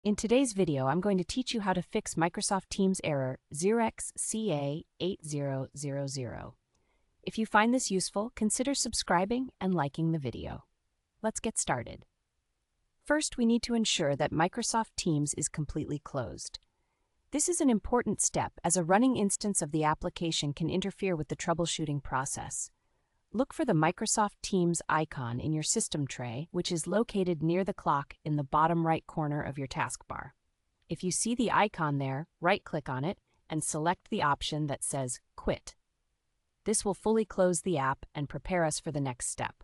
In today's video, I'm going to teach you how to fix Microsoft Teams error 0xca80000. If you find this useful, consider subscribing and liking the video. Let's get started. First, we need to ensure that Microsoft Teams is completely closed. This is an important step as a running instance of the application can interfere with the troubleshooting process. Look for the Microsoft Teams icon in your system tray, which is located near the clock in the bottom right corner of your taskbar. If you see the icon there, right-click on it and select the option that says Quit. This will fully close the app and prepare us for the next step.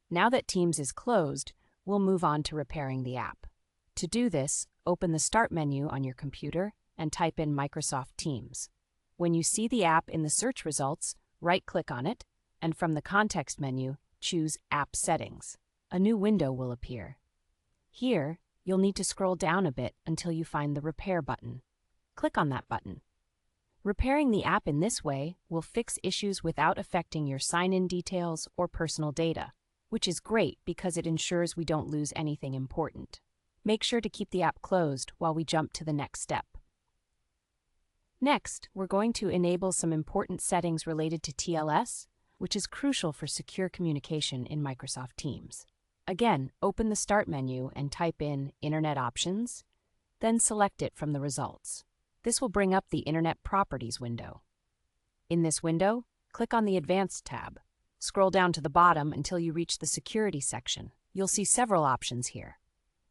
Now that Teams is closed, we'll move on to repairing the app. To do this, open the Start menu on your computer and type in Microsoft Teams. When you see the app in the search results, right-click on it, and from the context menu, choose App Settings. A new window will appear. Here, you'll need to scroll down a bit until you find the Repair button. Click on that button. Repairing the app in this way will fix issues without affecting your sign-in details or personal data, which is great because it ensures we don't lose anything important. Make sure to keep the app closed while we jump to the next step. Next, we're going to enable some important settings related to TLS, which is crucial for secure communication in Microsoft Teams. Again, open the Start menu and type in Internet Options, then select it from the results. This will bring up the Internet Properties window. In this window, click on the Advanced tab. Scroll down to the bottom until you reach the Security section. You'll see several options here.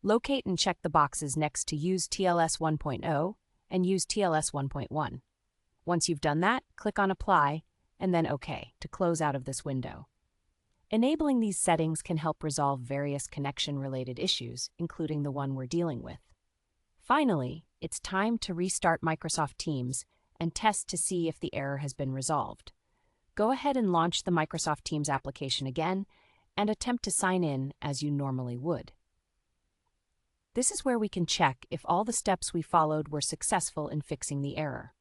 Locate and check the boxes next to Use TLS 1.0 and Use TLS 1.1. Once you've done that, click on Apply and then OK to close out of this window. Enabling these settings can help resolve various connection-related issues, including the one we're dealing with. Finally, it's time to restart Microsoft Teams and test to see if the error has been resolved. Go ahead and launch the Microsoft Teams application again and attempt to sign in as you normally would. This is where we can check if all the steps we followed were successful in fixing the error.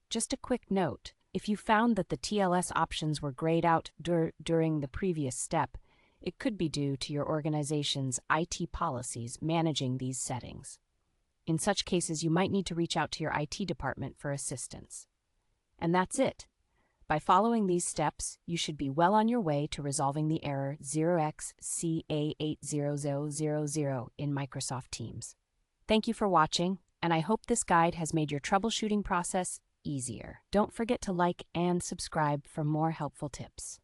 Just a quick note. If you found that the TLS options were grayed out during the previous step, it could be due to your organization's IT policies managing these settings. In such cases, you might need to reach out to your IT department for assistance. And that's it. By following these steps, you should be well on your way to resolving the error 0xca80000 in Microsoft Teams. Thank you for watching, and I hope this guide has made your troubleshooting process easier. Don't forget to like and subscribe for more helpful tips.